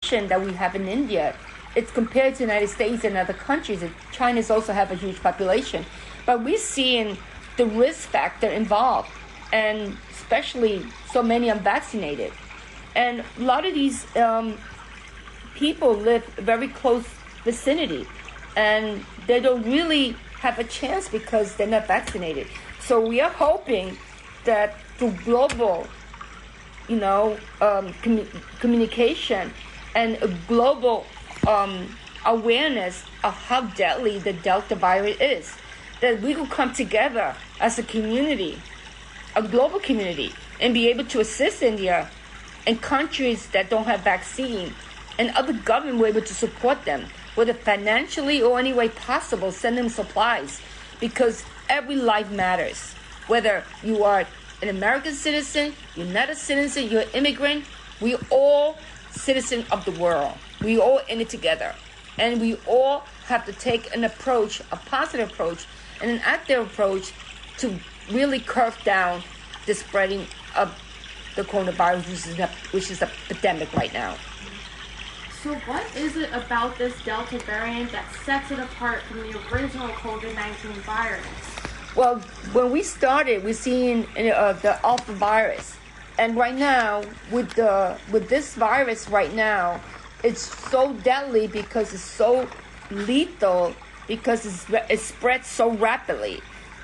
that we have in India, it's compared to the United States and other countries. China's also have a huge population, but we're seeing the risk factor involved, and especially so many unvaccinated. And a lot of these people live very close vicinity, and they don't really have a chance because they're not vaccinated. So we are hoping that through global, communication and a global awareness of how deadly the Delta virus is, that we will come together as a community, a global community, and be able to assist India and countries that don't have vaccine, and other government will be able to support them, whether financially or any way possible, send them supplies, because every life matters. Whether you are an American citizen, you're not a citizen, you're an immigrant, we all citizens of the world. We all in it together. And we all have to take an approach, a positive approach, and an active approach to really curb down the spreading of the coronavirus, which is a pandemic right now. So what is it about this Delta variant that sets it apart from the original COVID-19 virus? Well, when we started, we're seeing the Alpha virus. And right now, with this virus right now, it's so deadly because it's so lethal, because it spreads so rapidly.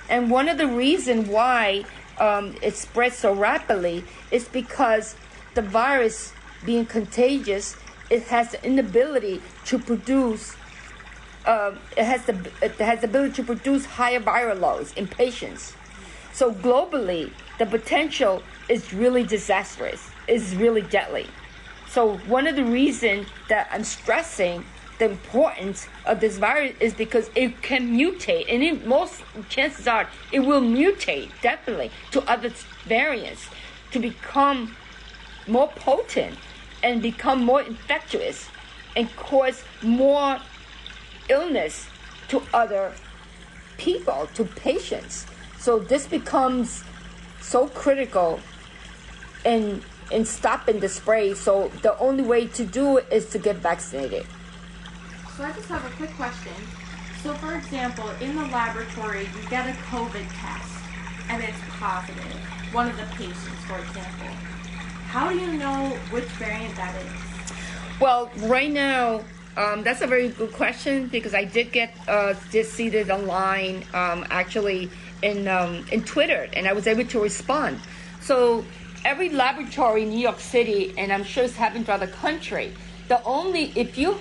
And one of the reasons why it spreads so rapidly is because the virus, being contagious, it has the inability to produce. It has the ability to produce higher viral loads in patients. So globally, the potential is really disastrous. It's really deadly. So one of the reasons that I'm stressing the importance of this virus is because it can mutate, and most chances are it will mutate definitely to other variants to become more potent and become more infectious and cause more illness to other people, to patients. So this becomes so critical in stopping the spread. So the only way to do it is to get vaccinated. So I just have a quick question. So for example, in the laboratory, you get a COVID test and it's positive, one of the patients, for example. How do you know which variant that is? Well, right now, that's a very good question, because I did get just see it online, actually in Twitter, and I was able to respond. So every laboratory in New York City, and I'm sure it's happening throughout the country, if your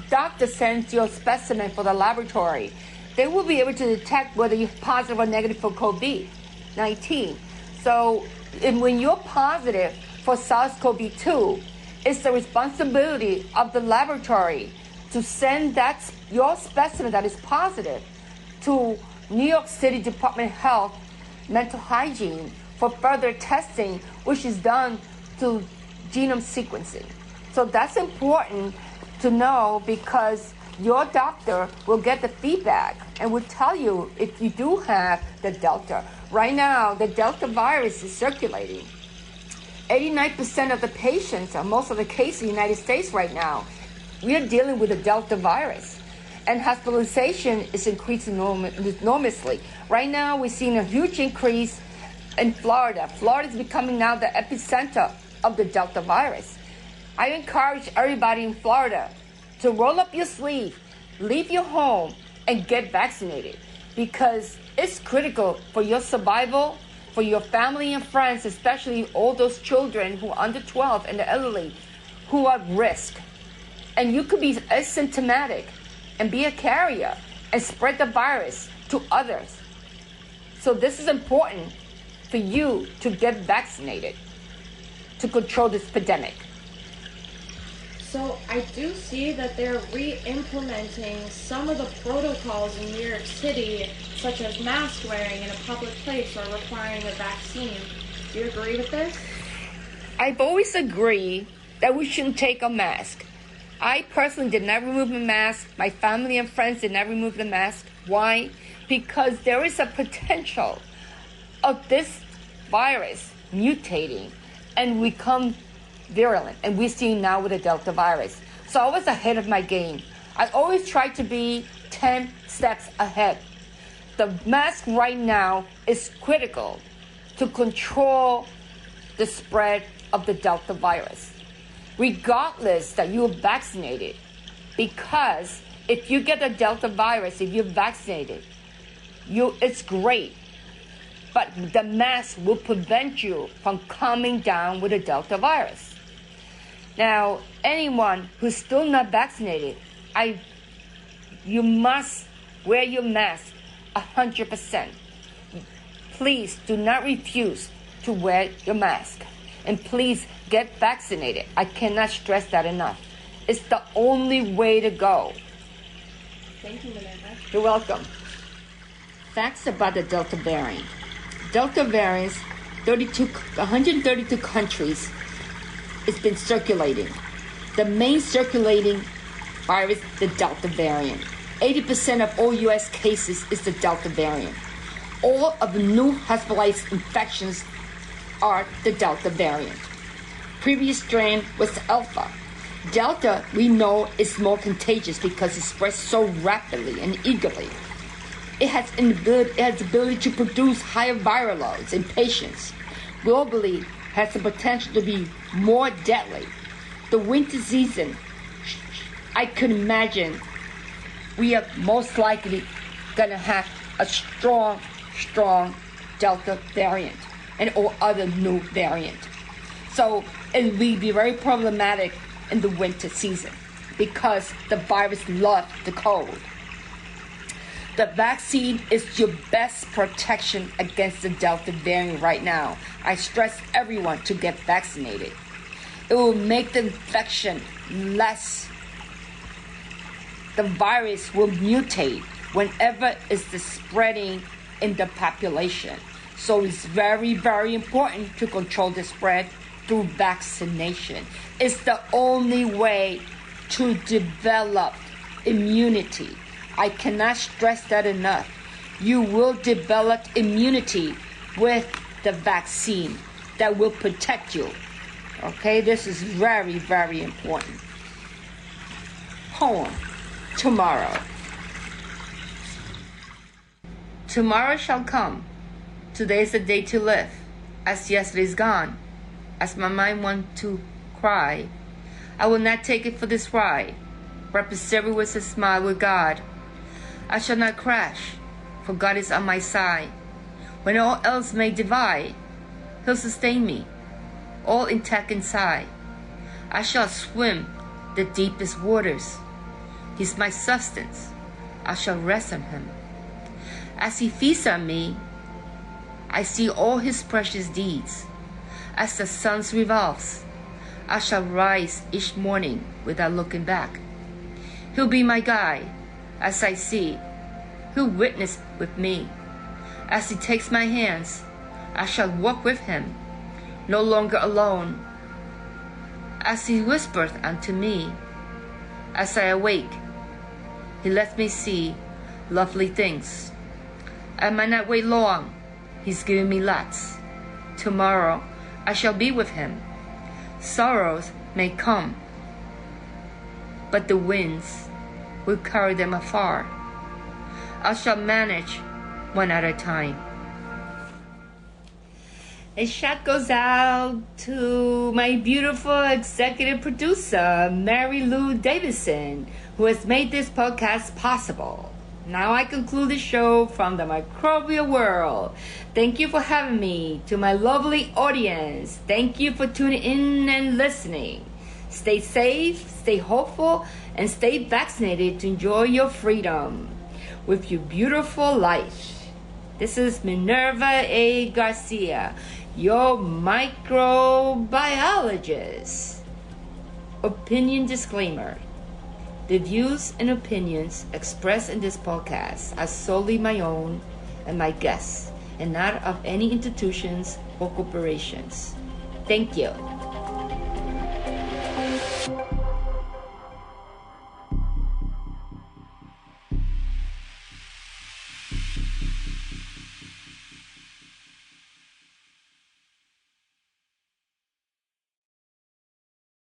doctor sends your specimen for the laboratory, they will be able to detect whether you're positive or negative for COVID-19. So when you're positive for SARS-CoV-2, it's the responsibility of the laboratory to send your specimen that is positive to New York City Department of Health Mental Hygiene for further testing, which is done through genome sequencing. So that's important to know, because your doctor will get the feedback and will tell you if you do have the Delta. Right now, the Delta virus is circulating. 89% of the patients, or most of the cases in the United States right now, we are dealing with the Delta virus. And hospitalization is increasing enormously. Right now, we're seeing a huge increase in Florida. Florida is becoming now the epicenter of the Delta virus. I encourage everybody in Florida to roll up your sleeve, leave your home, and get vaccinated, because it's critical for your survival, for your family and friends, especially all those children who are under 12 and the elderly who are at risk. And you could be asymptomatic and be a carrier and spread the virus to others. So this is important for you to get vaccinated to control this pandemic. So I do see that they're re-implementing some of the protocols in New York City, such as mask wearing in a public place or requiring a vaccine. Do you agree with this? I've always agreed that we shouldn't take a mask. I personally did not remove the mask. My family and friends did not remove the mask. Why? Because there is a potential of this virus mutating and become virulent, and we're seeing now with the Delta virus. So I was ahead of my game. I always try to be 10 steps ahead. The mask right now is critical to control the spread of the Delta virus, regardless that you're vaccinated. Because if you get the Delta virus, if you're vaccinated, it's great. But the mask will prevent you from coming down with the Delta virus. Now, anyone who's still not vaccinated, you must wear your mask 100%. Please do not refuse to wear your mask. And please get vaccinated. I cannot stress that enough. It's the only way to go. Thank you, Minerva. You're welcome. Facts about the Delta variant. Delta variant, 132 countries, it's been circulating. The main circulating virus, the Delta variant. 80% of all U.S. cases is the Delta variant. All of the new hospitalized infections are the Delta variant. Previous strain was Alpha. Delta, we know, is more contagious because it spreads so rapidly and eagerly. It has the ability to produce higher viral loads in patients. Globally, has the potential to be more deadly. The winter season, I could imagine we are most likely going to have a strong Delta variant and or other new variant. So it will be very problematic in the winter season because the virus loves the cold. The vaccine is your best protection against the Delta variant right now. I stress everyone to get vaccinated. It will make the infection less. The virus will mutate whenever it's spreading in the population. So it's very, very important to control the spread through vaccination. It's the only way to develop immunity. I cannot stress that enough. You will develop immunity with the vaccine that will protect you. Okay, this is very, very important. Poem, tomorrow. Tomorrow shall come. Today is the day to live. As yesterday's gone, as my mind wants to cry, I will not take it for this ride, but persevere with a smile with God. I shall not crash, for God is on my side. When all else may divide, He'll sustain me, all intact inside. I shall swim the deepest waters. He's my substance. I shall rest on Him. As He feasts on me, I see all His precious deeds. As the sun revolves, I shall rise each morning without looking back. He'll be my guide as I see. He'll witness with me. As He takes my hands, I shall walk with Him, no longer alone. As He whispers unto me, as I awake, He lets me see lovely things. I might not wait long. He's giving me lots. Tomorrow I shall be with Him. Sorrows may come, but the winds will carry them afar. I shall manage one at a time. A shout goes out to my beautiful executive producer, Mary Lou Davidson, who has made this podcast possible. Now I conclude the show from the microbial world. Thank you for having me. To my lovely audience, thank you for tuning in and listening. Stay safe, stay hopeful, and stay vaccinated to enjoy your freedom with your beautiful life. This is Minerva A. Garcia, your microbiologist. Opinion disclaimer. The views and opinions expressed in this podcast are solely my own and my guests, and not of any institutions or corporations. Thank you.